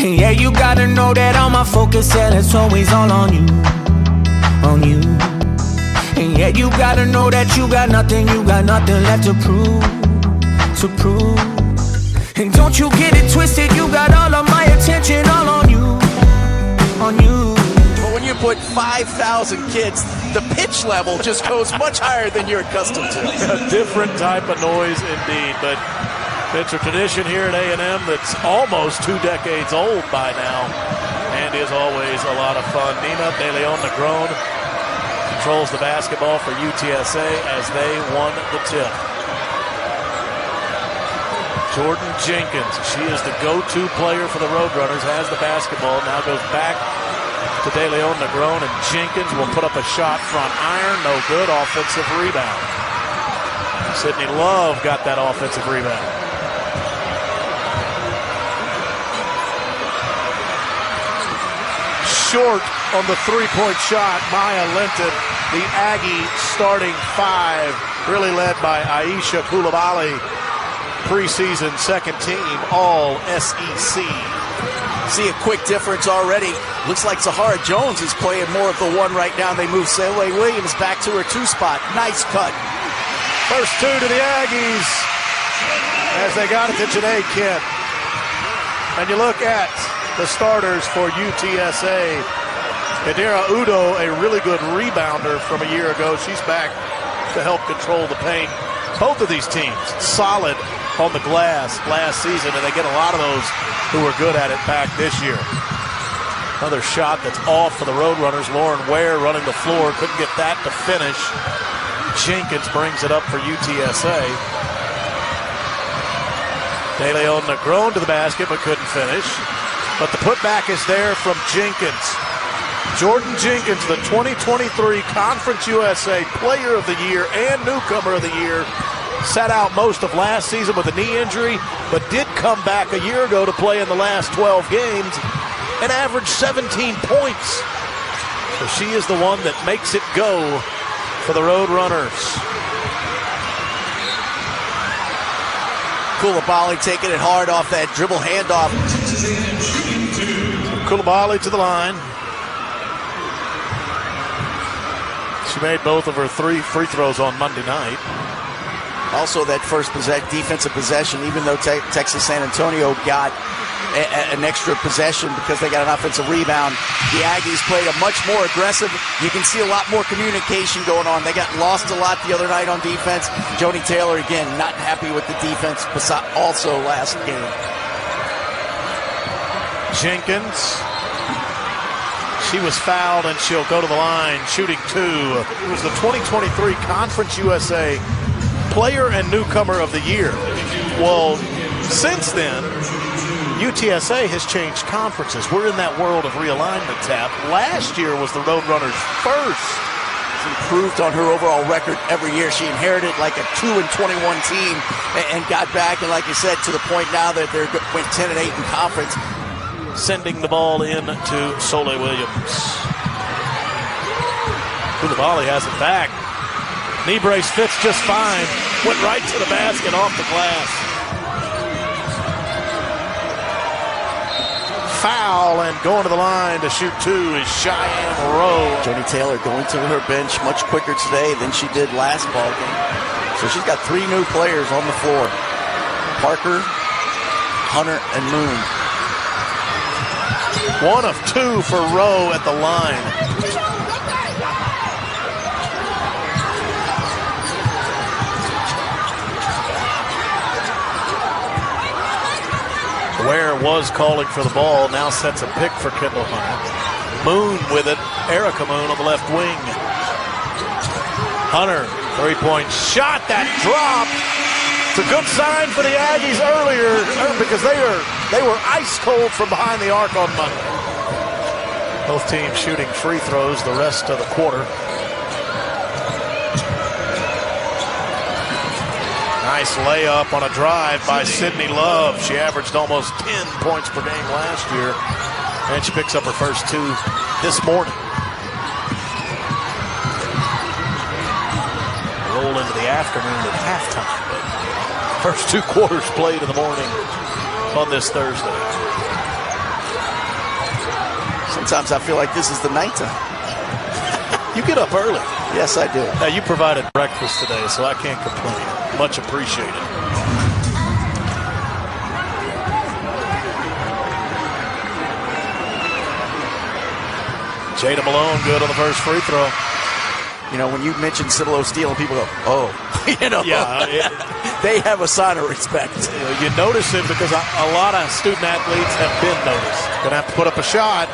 And yeah, you gotta know that all my focus, yeah, it's always all on you, on you. And yeah, you gotta know that you got nothing left to prove, to prove. And don't you get it twisted, you got all of my attention all on you, on you. But when you put 5,000 kids, the pitch level just goes much higher than you're accustomed to. A different type of noise indeed, but it's a tradition here at A&M that's almost 2 decades old by now and is always a lot of fun. Nina De Leon Negron controls the basketball for UTSA as they won the tip. Jordan Jenkins, she is the go-to player for the Roadrunners, has the basketball, now goes back to De Leon Negron, and Jenkins will put up a shot front iron, no good, offensive rebound. Sydney Love got that offensive rebound. Short on the three-point shot, Maya Linton, the Aggie starting 5, really led by Aisha Coulibaly, preseason second team, all SEC. See a quick difference already. Looks like Sahara Jones is playing more of the 1 right now. They move Saleh Williams back to her 2 spot. Nice cut. First 2 to the Aggies as they got it to Janae Kent. And you look at the starters for UTSA. Adira Udo, a really good rebounder from a year ago. She's back to help control the paint. Both of these teams solid on the glass last season, and they get a lot of those who were good at it back this year. Another shot that's off for the Roadrunners. Lauren Ware running the floor, couldn't get that to finish. Jenkins brings it up for UTSA. De Leon Negron to the basket, but couldn't finish. But the putback is there from Jenkins. Jordan Jenkins, the 2023 Conference USA Player of the Year and Newcomer of the Year, sat out most of last season with a knee injury, but did come back a year ago to play in the last 12 games and averaged 17 points. So she is the one that makes it go for the Roadrunners. Coulibaly taking it hard off that dribble handoff. Coulibaly to the line. She made both of her 3 free throws on Monday night. Also, that first defensive possession, even though Texas San Antonio got an extra possession because they got an offensive rebound, the Aggies played a much more aggressive. You can see a lot more communication going on. They got lost a lot the other night on defense. Joni Taylor, again, not happy with the defense, also last game. Jenkins. She was fouled, and she'll go to the line, shooting 2. It was the 2023 Conference USA Player and Newcomer of the Year. Well, since then, UTSA has changed conferences. We're in that world of realignment, Tap. Last year was the Roadrunners' first. She's improved on her overall record every year. She inherited like a 2-21 team and got back, and like you said, to the point now that they went 10-8 in conference. Sending the ball in to Saleh Williams. Coulibaly has it back. Knee brace fits just fine. Went right to the basket off the glass. Foul, and going to the line to shoot 2 is Cheyenne Rowe. Joni Taylor going to her bench much quicker today than she did last ball game. So she's got 3 new players on the floor. Parker, Hunter, and Moon. 1 of 2 for Rowe at the line. Ware was calling for the ball, now sets a pick for Kendall Hunter. Moon with it, Erica Moon on the left wing. Hunter, 3-point shot, that drop. It's a good sign for the Aggies earlier because they were ice cold from behind the arc on Monday. Both teams shooting free throws the rest of the quarter. Nice layup on a drive by Sydney Love. She averaged almost 10 points per game last year, and she picks up her first 2 this morning. Roll into the afternoon at halftime. First 2 quarters played in the morning on this Thursday. Sometimes I feel like this is the nighttime. You get up early. Yes, I do. Now, you provided breakfast today, so I can't complain. Much appreciated. Jada Malone good on the first free throw. You know, when you mention Cibolo Steele, and people go, oh, you know. Yeah. They have a sign of respect. You notice it because a lot of student athletes have been noticed. Going to have to put up a shot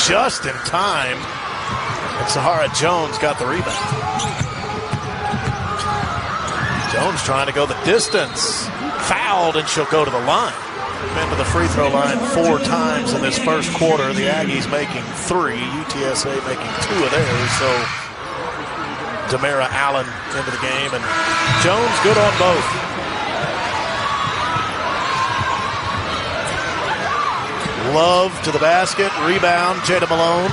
just in time. And Sahara Jones got the rebound. Jones trying to go the distance. Fouled, and she'll go to the line. Been to the free throw line 4 times in this first quarter. The Aggies making 3. UTSA making 2 of theirs. So Demara Allen into the game. And Jones good on both. Love to the basket. Rebound, Jada Malone.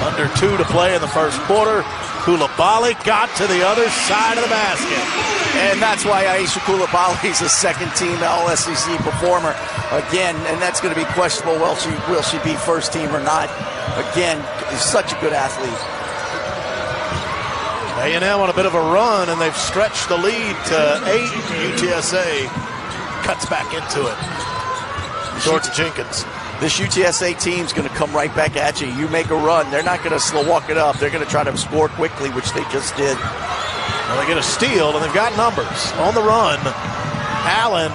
Under 2 to play in the first quarter. Coulibaly got to the other side of the basket. And that's why Aisha Coulibaly is a second-team All-SEC performer. Again, and that's going to be questionable. Will she be first team or not? Again, is such a good athlete. A&M on a bit of a run, and they've stretched the lead to 8. UTSA cuts back into it. Short to Jenkins. This UTSA team's going to come right back at you. You make a run, they're not going to slow walk it up. They're going to try to score quickly, which they just did. Well, they get a steal, and they've got numbers. On the run, Allen,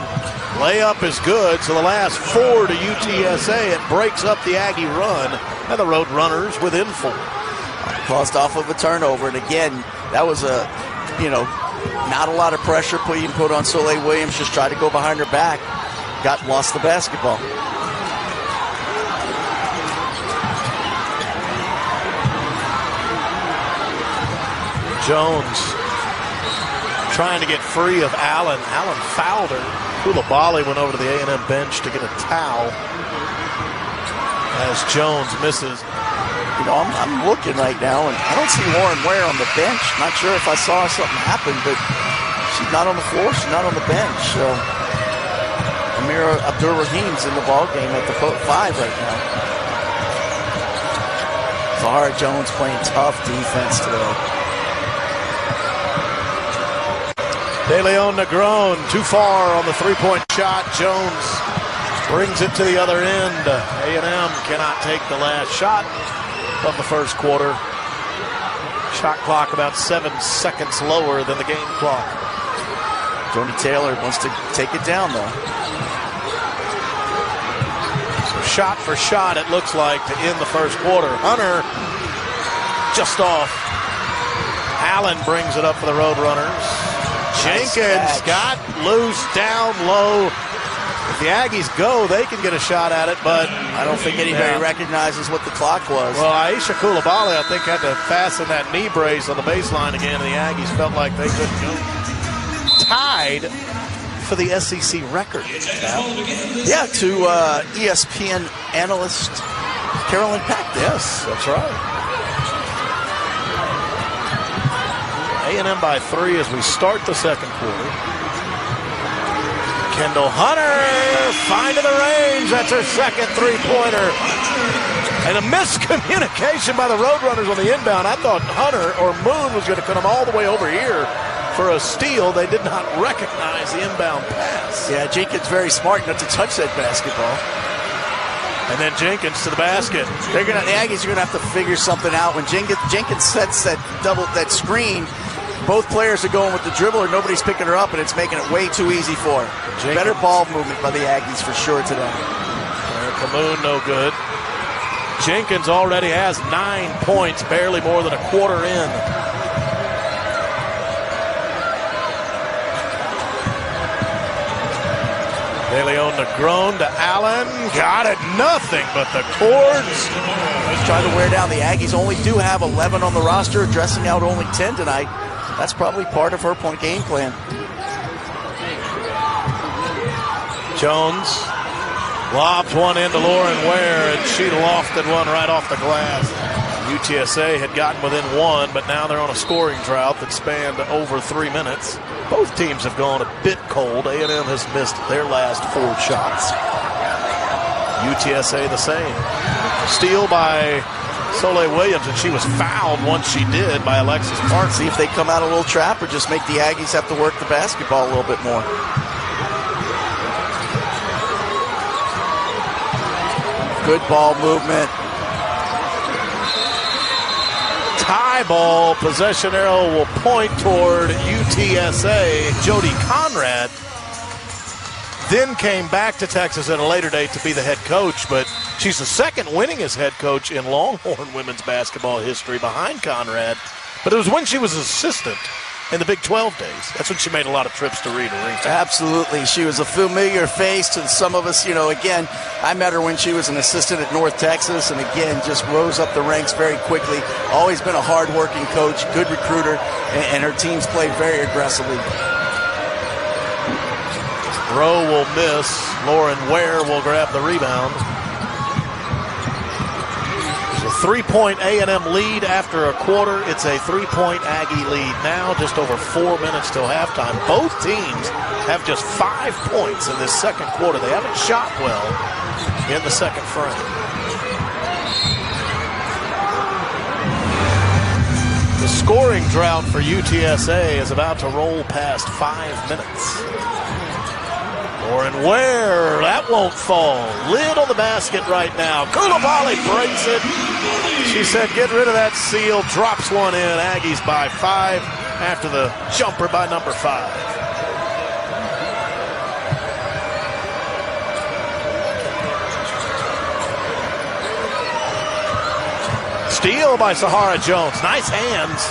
layup is good. So the last 4 to UTSA, it breaks up the Aggie run, and the Roadrunners within 4. Caused off of a turnover, and again, that was not a lot of pressure being put on Soleil Williams. Just tried to go behind her back. Lost the basketball. Jones trying to get free of Allen. Allen fouled her. Coulibaly went over to the A&M bench to get a towel as Jones misses. You know, I'm looking right now, and I don't see Lauren Ware on the bench. Not sure if I saw something happen, but she's not on the floor. She's not on the bench. Amira Abdur-Rahim's in the ballgame at the 5 right now. Sahara Jones playing tough defense today. De Leon Negron too far on the three-point shot. Jones brings it to the other end. A&M cannot take the last shot of the first quarter. Shot clock about 7 seconds lower than the game clock. Joni Taylor wants to take it down, though. So shot for shot, it looks like, to end the first quarter. Hunter just off. Allen brings it up for the Roadrunners. Jenkins got loose down low. If the Aggies go, they can get a shot at it, but I don't think anybody recognizes what the clock was. Well, Aisha Coulibaly, I think, had to fasten that knee brace on the baseline again, and the Aggies felt like they couldn't go. Tied for the SEC record. Yeah, to ESPN analyst Carolyn Packton. Yes, that's right. A&M by 3 as we start the second quarter. Kendall Hunter finding the range. That's her second three-pointer. And a miscommunication by the Roadrunners on the inbound. I thought Hunter or Moon was going to come all the way over here for a steal. They did not recognize the inbound pass. Yeah, Jenkins very smart not to touch that basketball. And then Jenkins to the basket. The Aggies are going to have to figure something out. When Jenkins sets that screen, both players are going with the dribbler. Nobody's picking her up, and it's making it way too easy for her. Jenkins. Better ball movement by the Aggies for sure today. Moon no good. Jenkins already has 9 points, barely more than a quarter in. De Leon Negron to Allen. Got it. Nothing but the cords. Just trying to wear down. The Aggies only do have 11 on the roster, dressing out only 10 tonight. That's probably part of her point game plan. Jones lobs one into Lauren Ware, and she lofted one right off the glass. UTSA had gotten within 1, but now they're on a scoring drought that spanned over 3 minutes. Both teams have gone a bit cold. A&M has missed their last 4 shots. UTSA the same. Steal by Soleil Williams, and she was fouled once she did by Alexis Park. See if they come out a little trap or just make the Aggies have to work the basketball a little bit more. Good ball movement. Tie ball. Possession arrow will point toward UTSA. Joni Conrad then came back to Texas at a later date to be the head coach, but she's the second winningest head coach in Longhorn women's basketball history behind Conrad. But it was when she was assistant in the Big 12 days. That's when she made a lot of trips to Rita Rington. Absolutely. She was a familiar face to some of us. You know, again, I met her when she was an assistant at North Texas, and again, just rose up the ranks very quickly. Always been a hard-working coach, good recruiter, and her teams played very aggressively. Rowe will miss. Lauren Ware will grab the rebound. There's a 3-point A&M lead after a quarter. It's a 3-point Aggie lead now, just over 4 minutes till halftime. Both teams have just 5 points in this second quarter. They haven't shot well in the second frame. The scoring drought for UTSA is about to roll past 5 minutes. Lauren Ware, that won't fall. Lid on the basket right now. Koulibaly breaks it. She said, get rid of that seal. Drops one in. Aggies by 5 after the jumper by number 5. Steal by Sahara Jones. Nice hands.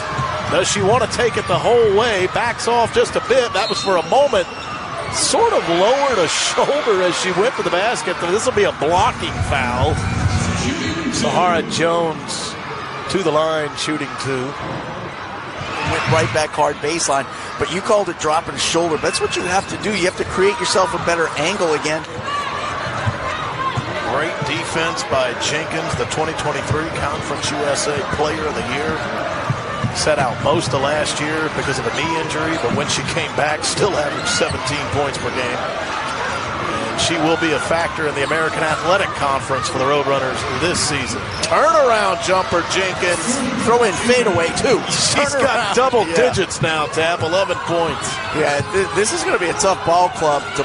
Does she want to take it the whole way? Backs off just a bit. That was for a moment. Sort of lowered a shoulder as she went for the basket. This will be a blocking foul. Sahara Jones to the line, shooting 2. Went right back hard baseline, but you called it dropping shoulder. That's what you have to do. You have to create yourself a better angle again. Great defense by Jenkins, the 2023 Conference USA Player of the Year. Set out most of last year because of a knee injury, but when she came back, still averaged 17 points per game. And she will be a factor in the American Athletic Conference for the Roadrunners this season. Turnaround jumper, Jenkins. Throw in fadeaway, too. She's got double digits now, Tap, 11 points. Yeah, this is going to be a tough ball club to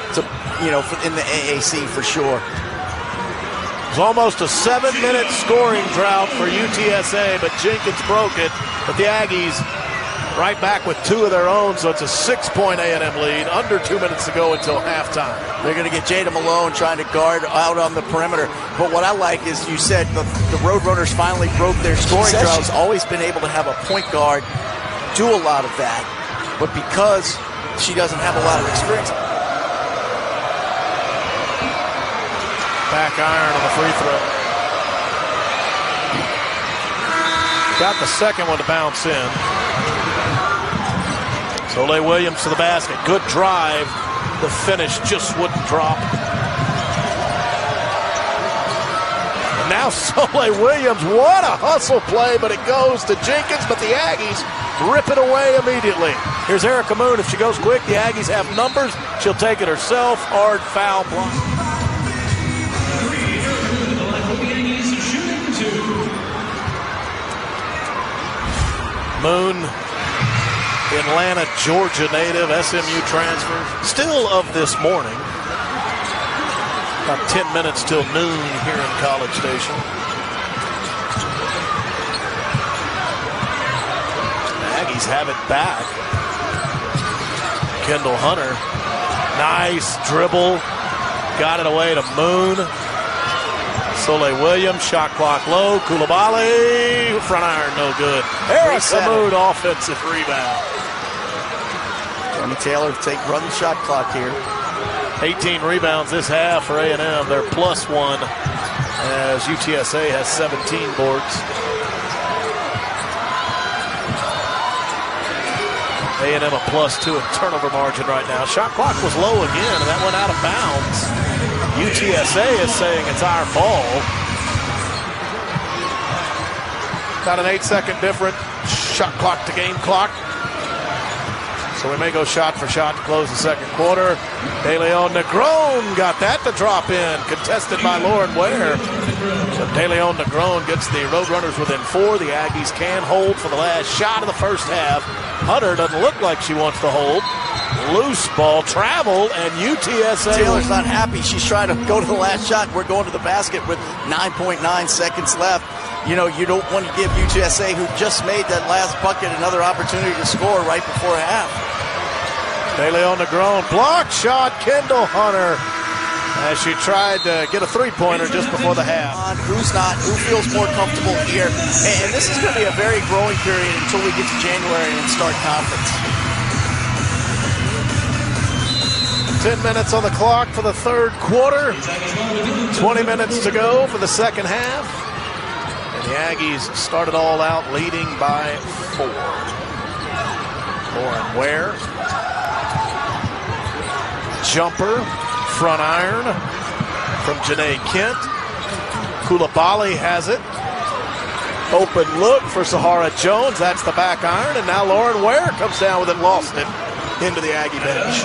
in the AAC for sure. It's almost a 7-minute scoring drought for UTSA, but Jenkins broke it. But the Aggies right back with 2 of their own, so it's a 6-point A&M lead. Under 2 minutes to go until halftime. They're going to get Jada Malone trying to guard out on the perimeter. But what I like is you said the Roadrunners finally broke their scoring drought. She's always been able to have a point guard do a lot of that. But because she doesn't have a lot of experience. Back iron on the free throw. Got the second one to bounce in. Soleil Williams to the basket. Good drive. The finish just wouldn't drop. And now Soleil Williams, what a hustle play, but it goes to Jenkins, but the Aggies rip it away immediately. Here's Erica Moon. If she goes quick, the Aggies have numbers. She'll take it herself. Hard foul block. Moon, Atlanta, Georgia native, SMU transfer. Still of this morning. About 10 minutes till noon here in College Station. Aggies have it back. Kendall Hunter. Nice dribble. Got it away to Moon. Soleil Williams, shot clock low. Koulibaly, front iron, no good. Erica Moon, offensive rebound. Joni Taylor run the shot clock here. 18 rebounds this half for A&M. They're +1 as UTSA has 17 boards. A&M a +2 in turnover margin right now. Shot clock was low again, and that went out of bounds. UTSA is saying it's our ball. Got an 8-second difference. Shot clock to game clock. So we may go shot for shot to close the second quarter. De Leon Negron got that to drop in, contested by Lauren Ware. But De Leon Negron gets the Roadrunners within 4. The Aggies can hold for the last shot of the first half. Hunter doesn't look like she wants to hold. Loose ball travel, and UTSA. Taylor's not happy. She's trying to go to the last shot. We're going to the basket with 9.9 seconds left. You know, you don't want to give UTSA, who just made that last bucket, another opportunity to score right before half. De Leon Negron, block shot, Kendall Hunter, as she tried to get a three-pointer just before the half. Who feels more comfortable here? And this is going to be a very growing period until we get to January and start conference. 10 minutes on the clock for the third quarter. 20 minutes to go for the second half. And the Aggies started all out leading by 4. Lauren Ware. Jumper, front iron from Janae Kent. Koulibaly has it. Open look for Sahara Jones. That's the back iron. And now Lauren Ware comes down with it, lost it into the Aggie bench.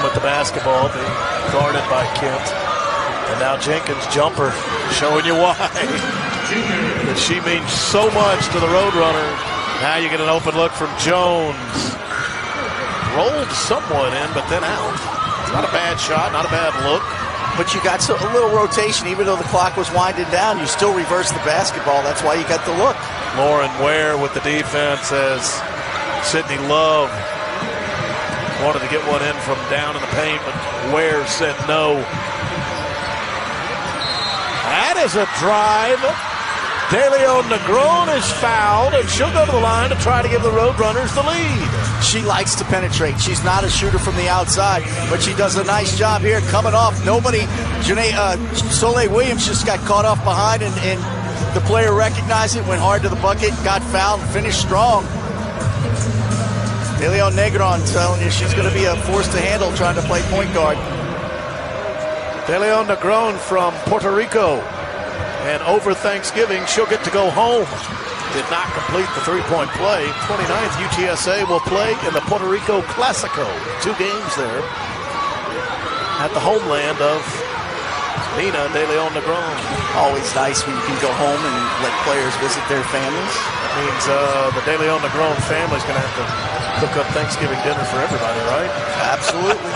With the basketball being guarded by Kent. And now Jenkins' jumper showing you why. That she means so much to the Roadrunners. Now you get an open look from Jones. Rolled somewhat in, but then out. Not a bad shot, not a bad look. But you got a little rotation. Even though the clock was winding down, you still reversed the basketball. That's why you got the look. Lauren Ware with the defense as Sydney Love wanted to get one in from down in the paint, but Ware said no. That is a drive. De Leon Negron is fouled, and she'll go to the line to try to give the Roadrunners the lead. She likes to penetrate. She's not a shooter from the outside, but she does a nice job here coming off. Soleil Williams just got caught off behind, and the player recognized it, went hard to the bucket, got fouled, and finished strong. De Leon Negron telling you she's going to be a force to handle trying to play point guard. De Leon Negron from Puerto Rico. And over Thanksgiving, she'll get to go home. Did not complete the three-point play. 29th, UTSA will play in the Puerto Rico Classico. 2 games there at the homeland of Nina De Leon Negron. Always nice when you can go home and let players visit their families. That means the De Leon Negron family's going to have to cook up Thanksgiving dinner for everybody, right? Absolutely.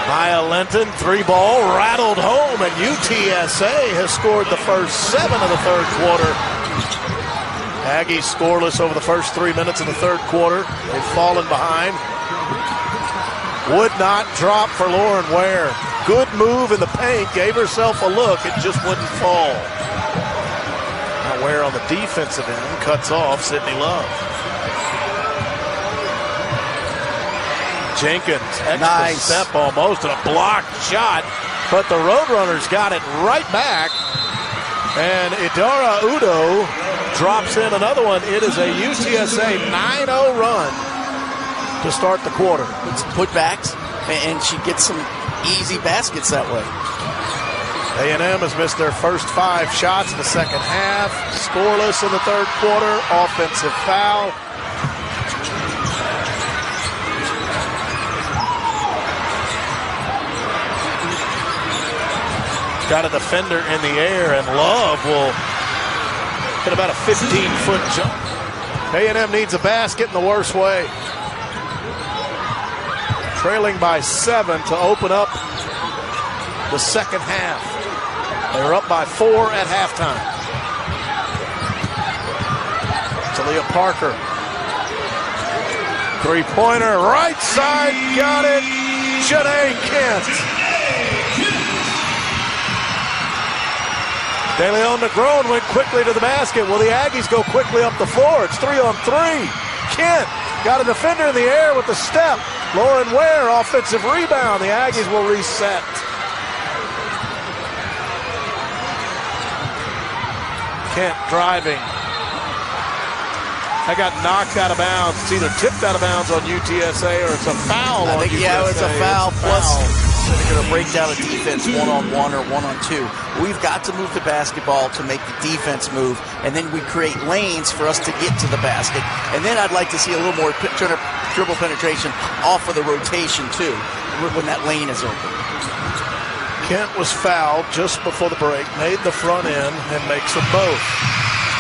Maya Lenton, 3-ball, rattled home, and UTSA has scored the first 7 of the third quarter. Aggies scoreless over the first 3 minutes of the third quarter. They've fallen behind. Would not drop for Lauren Ware. Good move in the paint, gave herself a look, it just wouldn't fall. Now Ware on the defensive end cuts off Sydney Love. Jenkins, extra step almost, and a blocked shot, but the Roadrunners got it right back, and Idara Udo drops in another one. It is a UTSA 9-0 run to start the quarter. It's putbacks, and she gets some easy baskets that way. A&M has missed their first 5 shots in the second half. Scoreless in the third quarter. Offensive foul. Got a defender in the air, and Love will hit about a 15-foot jump. A&M needs a basket in the worst way. Trailing by 7 to open up the second half. They were up by 4 at halftime. Talia Parker. 3-pointer, right side, got it. Janae Kent. De Leon Negron went quickly to the basket. Will the Aggies go quickly up the floor? It's 3-on-3. Kent got a defender in the air with the step. Lauren Ware, offensive rebound. The Aggies will reset. Kent driving. That got knocked out of bounds. It's either tipped out of bounds on UTSA or it's a foul on UTSA. Yeah, it's a foul. Plus, that are going to break down a defense one-on-one or one-on-two. We've got to move the basketball to make the defense move, and then we create lanes for us to get to the basket. And then I'd like to see a little more dribble penetration off of the rotation, too, when that lane is open. Kent was fouled just before the break, made the front end, and makes them both.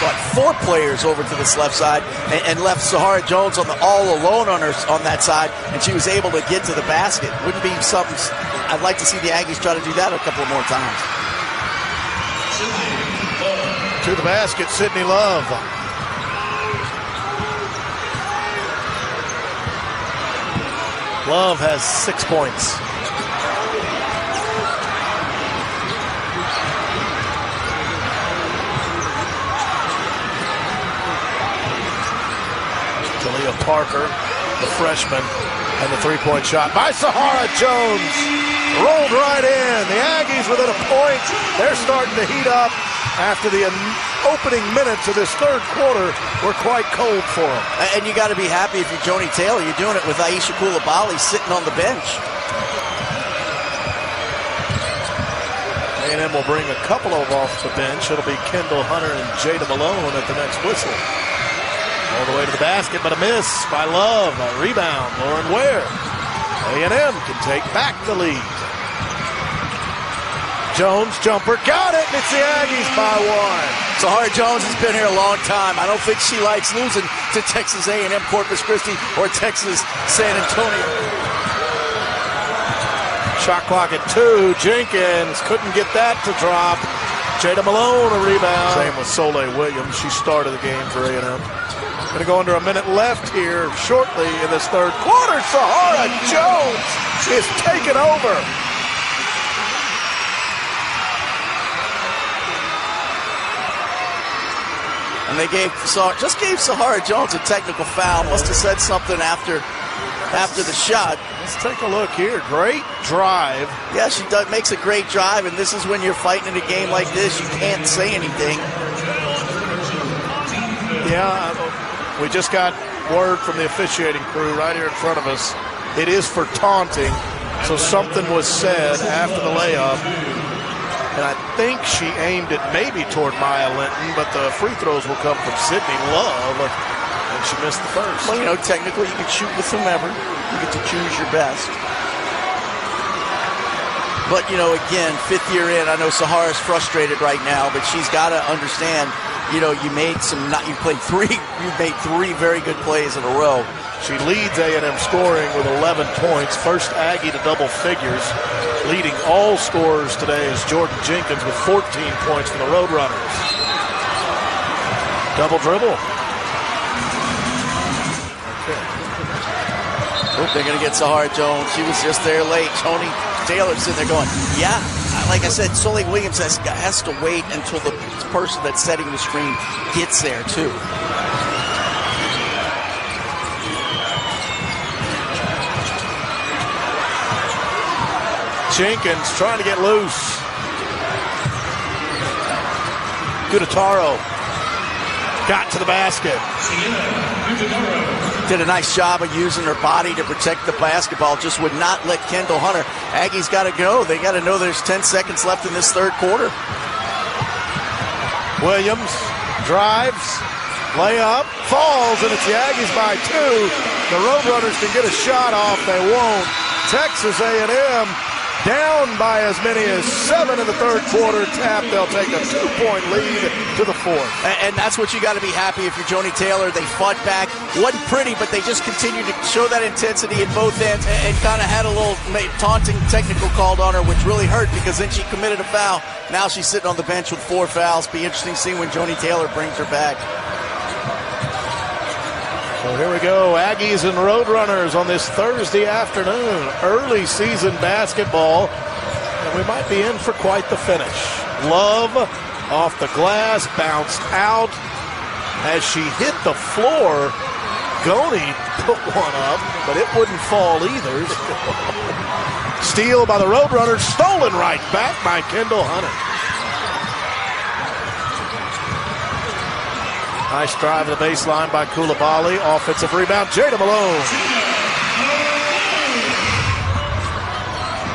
But 4 players over to this left side and left Sahara Jones on the all alone on that side, and she was able to get to the basket. Wouldn't be something. I'd like to see the Aggies try to do that a couple more times. To the basket, Sydney Love. Love has 6 points. Talia Parker, the freshman, and the three-point shot by Sahara Jones. Rolled right in. The Aggies within a point. They're starting to heat up after the opening minutes of this third quarter were quite cold for them. And you got to be happy if you're Joni Taylor. You're doing it with Aisha Coulibaly sitting on the bench. A&M will bring a couple of off the bench. It'll be Kendall Hunter and Jada Malone at the next whistle. All the way to the basket, but a miss by Love. A rebound, Lauren Ware. A&M can take back the lead. Jones, jumper, got it, and it's the Aggies by 1. Sahara Jones has been here a long time. I don't think she likes losing to Texas A&M Corpus Christi or Texas San Antonio. Shot clock at 2. Jenkins couldn't get that to drop. Jada Malone, a rebound. Same with Soleil Williams. She started the game for A&M. Going to go under a minute left here shortly in this third quarter. Sahara Jones is taking over. And they gave Sahara Jones a technical foul. Must have said something after the shot. Let's take a look here. Great drive. Yeah, she makes a great drive, and this is when you're fighting in a game like this. You can't say anything. Yeah, we just got word from the officiating crew right here in front of us. It is for taunting, so something was said after the layup. And I think she aimed it maybe toward Maya Linton, but the free throws will come from Sydney Love, and she missed the first. Well, you know, technically you can shoot with whomever. You get to choose your best. But, you know, again, 5th year in, I know Sahara's frustrated right now, but she's got to understand, you know, you made 3 very good plays in a row. She leads A&M scoring with 11 points. First Aggie to double figures. Leading all scorers today is Jordan Jenkins with 14 points for the Roadrunners. Double dribble. Okay. They're going to get Sahara Jones. She was just there late. Joni Taylor's sitting there going, yeah. Like I said, Soleil Williams has to wait until the person that's setting the screen gets there, too. Jenkins trying to get loose. Gudetaro got to the basket. Did a nice job of using her body to protect the basketball. Just would not let Kendall Hunter. Aggies got to go. They got to know there's 10 seconds left in this third quarter. Williams drives, layup, falls, and it's the Aggies by 2. The Roadrunners can get a shot off. They won't. Texas A&M down by as many as 7 in the third quarter. Tap, they'll take a 2-point lead to the 4th. And that's what you got to be happy if you're Joni Taylor. They fought back. Wasn't pretty, but they just continued to show that intensity at both ends and kind of had a little taunting technical called on her, which really hurt because then she committed a foul. Now she's sitting on the bench with 4 fouls. Be interesting to see when Joni Taylor brings her back. So here we go, Aggies and Roadrunners on this Thursday afternoon. Early season basketball, and we might be in for quite the finish. Love off the glass, bounced out. As she hit the floor, Joni put one up, but it wouldn't fall either. Steal by the Roadrunners, stolen right back by Kendall Hunter. Nice drive to the baseline by Coulibaly. Offensive rebound, Jada Malone.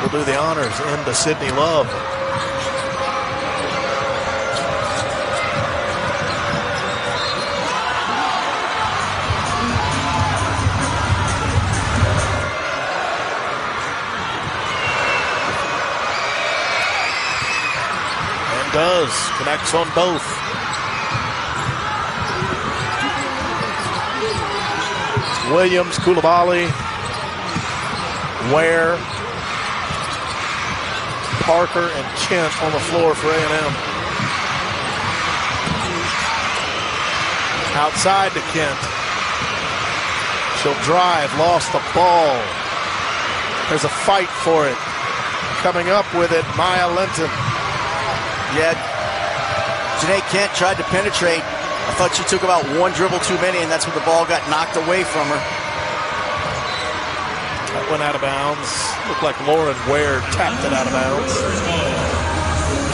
will do the honors into Sydney Love. And does. Connects on both. Williams, Coulibaly, Ware, Parker, and Kent on the floor for A&M. Outside to Kent. She'll drive, lost the ball. There's a fight for it. Coming up with it, Maya Linton. Yeah, Janae Kent tried to penetrate. I thought she took about one dribble too many, and that's when the ball got knocked away from her. That went out of bounds. Looked like Lauren Ware tapped it out of bounds.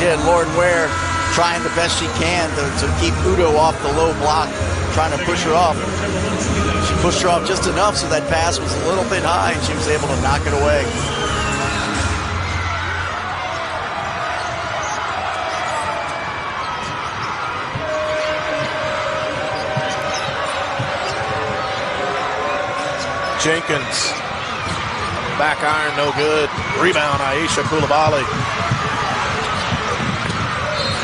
Yeah, Lauren Ware trying the best she can to keep Udo off the low block, trying to push her off. She pushed her off just enough so that pass was a little bit high, and she was able to knock it away. Jenkins, back iron, no good. Rebound, Aisha Coulibaly.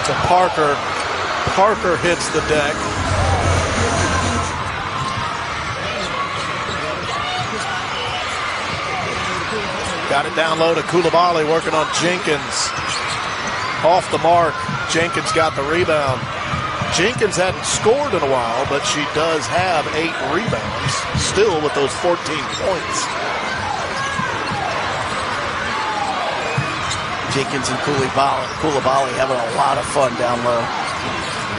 To Parker. Parker hits the deck. Got it down low to Coulibaly, working on Jenkins. Off the mark. Jenkins got the rebound. Jenkins hadn't scored in a while, but she does have 8 rebounds, still with those 14 points. Jenkins and Coulibaly having a lot of fun down low.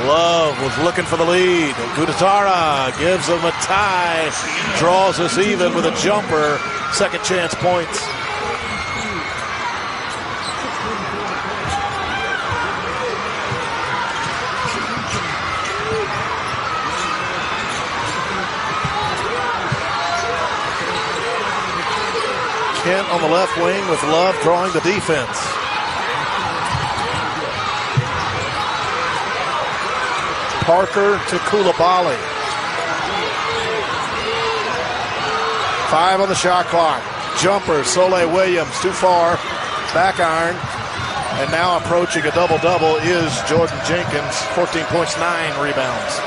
Love was looking for the lead. Gudetara gives them a tie, draws us even with a jumper. Second chance points. Kent on the left wing with Love drawing the defense. Parker to Coulibaly. 5 on the shot clock. Jumper, Soleil Williams, too far. Back iron. And now approaching a double-double is Jordan Jenkins. 14 points, 9 rebounds.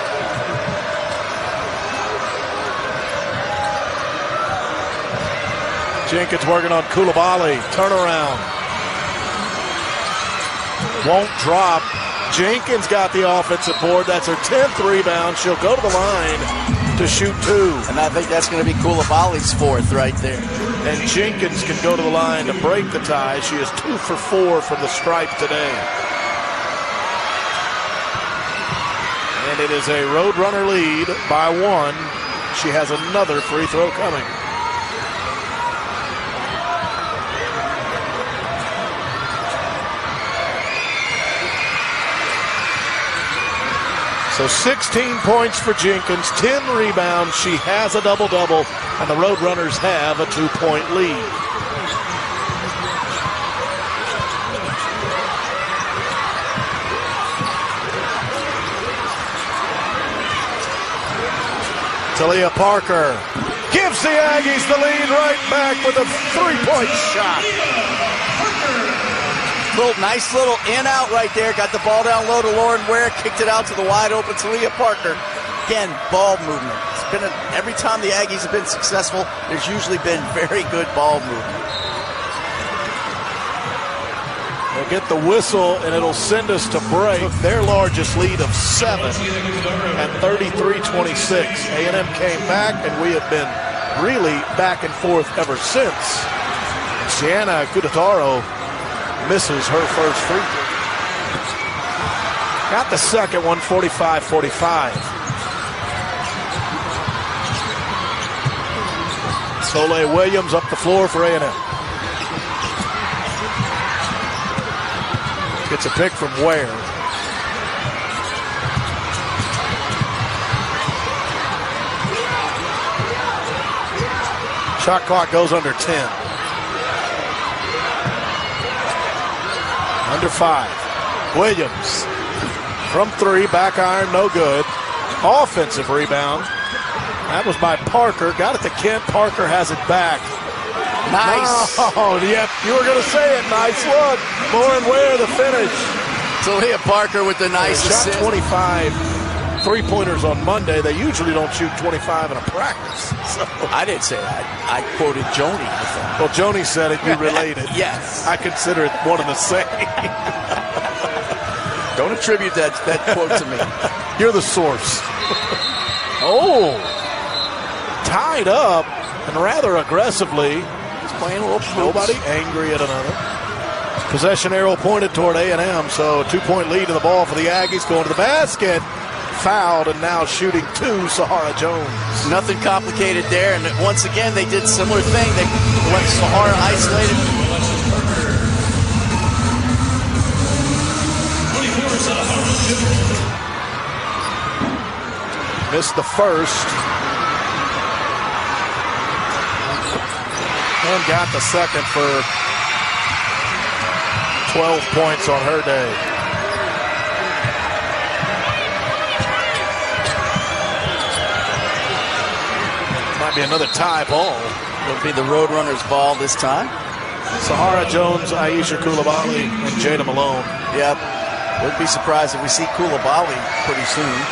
Jenkins working on Coulibaly. Turnaround. Won't drop. Jenkins got the offensive board. That's her 10th rebound. She'll go to the line to shoot 2. And I think that's going to be Coulibaly's 4th right there. And Jenkins can go to the line to break the tie. She is 2 for 4 from the stripe today. And it is a Roadrunner lead by 1. She has another free throw coming. So 16 points for Jenkins, 10 rebounds. She has a double-double, and the Roadrunners have a 2-point lead. Talia Parker gives the Aggies the lead right back with a 3-point shot. Nice little in-out right there. Got the ball down low to Lauren Ware. Kicked it out to the wide-open Talia Parker. Again, ball movement. It's been every time the Aggies have been successful, there's usually been very good ball movement. They'll get the whistle, and it'll send us to break. Their largest lead of 7 at 33-26. A&M came back, and we have been really back and forth ever since. Sienna Gudetaro misses her first free throw. Got the second one, 45-45. Soleil Williams up the floor for A&M. Gets a pick from Ware. Shot clock goes under 10. Under 5. Williams from 3, back iron, no good. Offensive rebound. That was by Parker. Got it to Kent. Parker has it back. Nice. Oh, yep. You were going to say it. Nice look. Lauren Ware, the finish. Talia Parker with the nice assist. Shot 25 three-pointers on Monday. They usually don't shoot 25 in a practice. So. I didn't say that. I quoted Joni. Well, Joni said it. You related. Yes. I consider it one and the same. Don't attribute that quote to me. You're the source. Oh. Tied up and rather aggressively. He's playing a little Nobody angry at another. Possession arrow pointed toward A&M, so a 2-point lead in the ball for the Aggies. Going to the basket. Fouled and now shooting 2, Sahara Jones. Nothing complicated there, and once again they did a similar thing. They let Sahara isolated. Missed the first. And got the second for 12 points on her day. Might be another tie ball. It'll be the Roadrunners ball this time. Sahara Jones, Aisha Coulibaly, and Jada Malone. Yep. Wouldn't be surprised if we see Coulibaly pretty soon.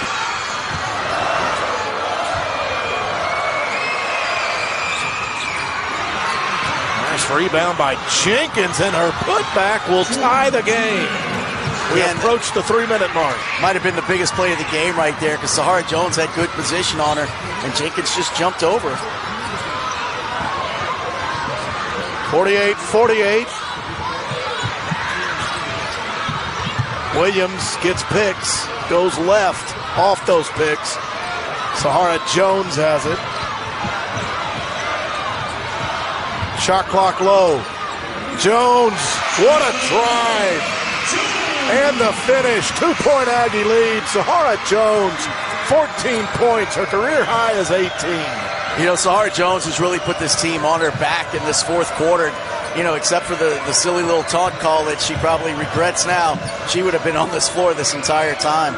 Nice rebound by Jenkins, and her putback will tie the game. We approached the 3-minute mark. Might have been the biggest play of the game right there because Sahara Jones had good position on her, and Jenkins just jumped over. 48-48. Williams gets picks, goes left off those picks. Sahara Jones has it. Shot clock low. Jones, what a drive. And the finish, 2-point Aggie lead. Sahara Jones, 14 points. Her career high is 18. You know, Sahara Jones has really put this team on her back in this fourth quarter. You know, except for the silly little taunt call that she probably regrets now. She would have been on this floor this entire time.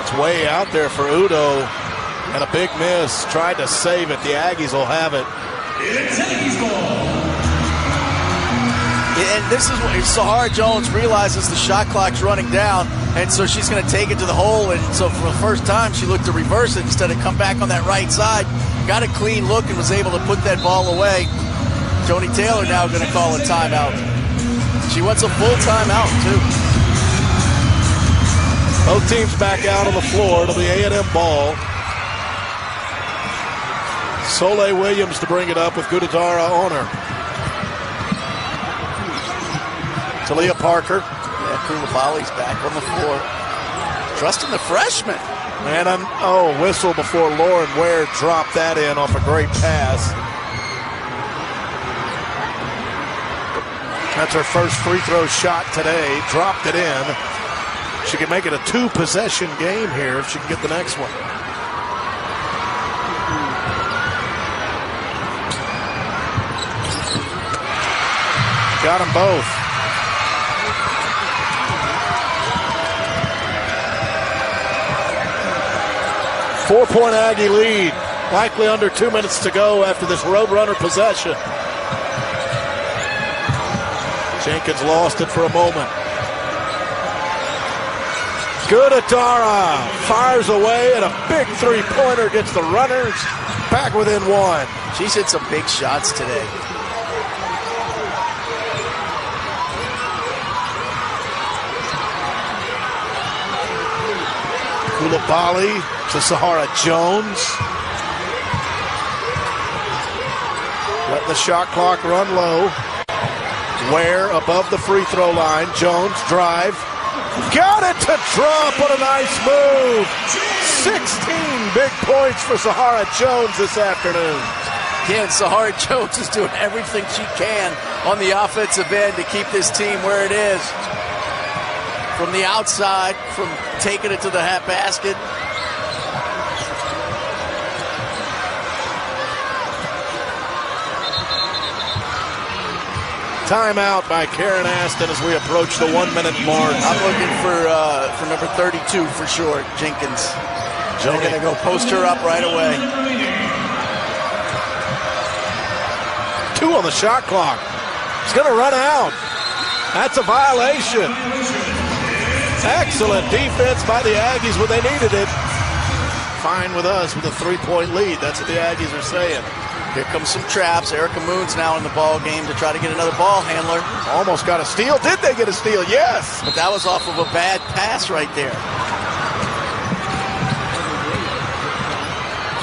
It's way out there for Udo. And a big miss. Tried to save it. The Aggies will have it. It's Aggies ball. And this is what Sahara Jones realizes the shot clock's running down, and so she's going to take it to the hole. And so for the first time, she looked to reverse it instead of come back on that right side. Got a clean look and was able to put that ball away. Joni Taylor now going to call a timeout. She wants a full timeout, too. Both teams back out on the floor. It'll be A&M ball. Soleil Williams to bring it up with Gudetara on her. Talia Parker. Yeah, Coulibaly's back on the floor. Trusting the freshman. And whistle before Lauren Ware dropped that in off a great pass. That's her first free throw shot today. Dropped it in. She can make it a 2-possession game here if she can get the next one. Got them both. Four-point Aggie lead. Likely under 2 minutes to go after this Roadrunner possession. Jenkins lost it for a moment. Gudetara fires away, and a big three-pointer gets the Runners back within 1. She's hit some big shots today. Coulibaly to Sahara Jones. Let the shot clock run low. Ware above the free throw line. Jones drive. Got it to drop. What a nice move. 16 big points for Sahara Jones this afternoon. Again, Sahara Jones is doing everything she can on the offensive end to keep this team where it is. From the outside, from taking it to the half basket. Timeout by Karen Aston as we approach the 1 minute mark. I'm looking for number 32 for sure, Jenkins. They're going to go post her up right away. 2 on the shot clock. It's going to run out. That's a violation. Excellent defense by the Aggies when they needed it. Fine with us with a 3-point lead. That's what the Aggies are saying. Here comes some traps. Erica Moon's now in the ball game to try to get another ball handler. Almost got a steal. Did they get a steal? Yes. But that was off of a bad pass right there.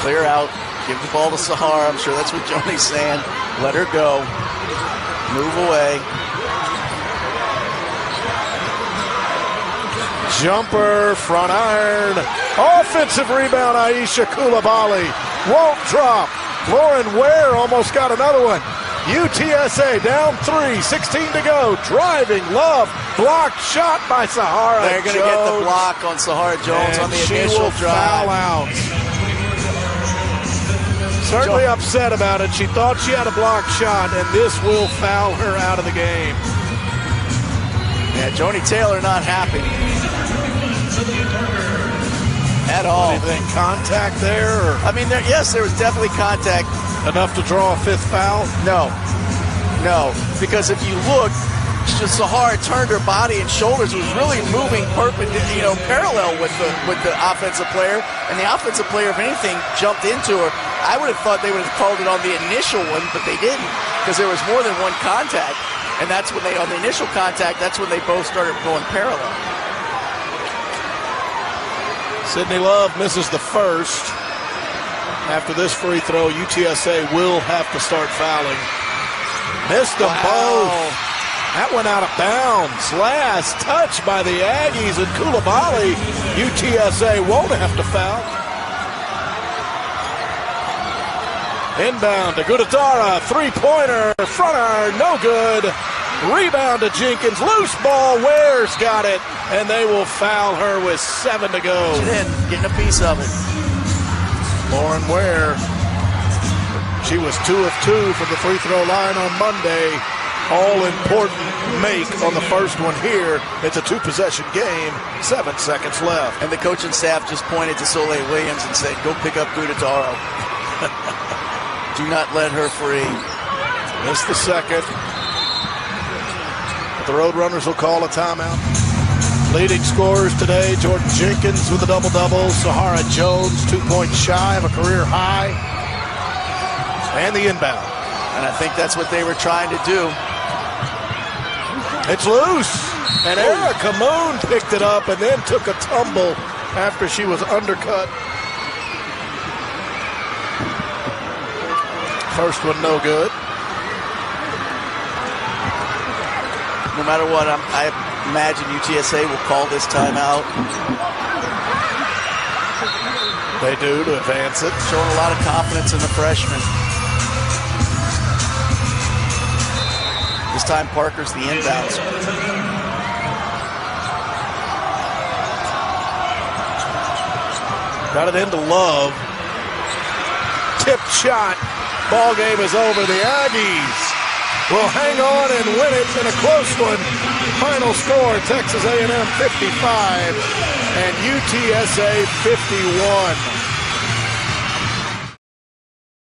Clear out. Give the ball to Sahara. I'm sure that's what Joni's saying. Let her go. Move away. Jumper, front iron. Offensive rebound, Aisha Coulibaly. Won't drop. Lauren Ware almost got another one. UTSA down 3, 16 to go. Driving, love, blocked shot by Sahara They're going to get the block on Sahara Jones on the initial drive. Foul out. Certainly upset about it. She thought she had a blocked shot, and this will foul her out of the game. Yeah, Joni Taylor not happy at all. Anything contact there? Or I mean, yes, there was definitely contact. Enough to draw a 5th foul? No, because if you look, Sahara turned her body and shoulders, was really moving parallel with the offensive player, and the offensive player, if anything, jumped into her. I would have thought they would have called it on the initial one, but they didn't, because there was more than one contact, and that's when on the initial contact, that's when they both started going parallel. Sydney Love misses the first. After this free throw, UTSA will have to start fouling. Missed them both. That went out of bounds. Last touch by the Aggies and Coulibaly. UTSA won't have to foul. Inbound to Gudetara. 3-pointer. Front iron. No good. Rebound to Jenkins. Loose ball. Ware's got it. And they will foul her with 7 to go. She's in, getting a piece of it. Lauren Ware. She was 2 of 2 from the free throw line on Monday. All important make on the first one here. It's a 2-possession game. 7 seconds left. And the coaching staff just pointed to Soleil Williams and said, go pick up Gudetaro. Do not let her free. Missed the second. But the Roadrunners will call a timeout. Leading scorers today, Jordan Jenkins with a double-double. Sahara Jones, 2 points shy of a career high. And the inbound. And I think that's what they were trying to do. It's loose. And Erica Moon picked it up and then took a tumble after she was undercut. First one no good. No matter what, I imagine UTSA will call this timeout. They do to advance it. Showing a lot of confidence in the freshman. This time Parker's the inbounds. Got it into Love. Tipped shot. Ball game is over. The Aggies will hang on and win it in a close one. Final score, Texas A&M 55 and UTSA 51.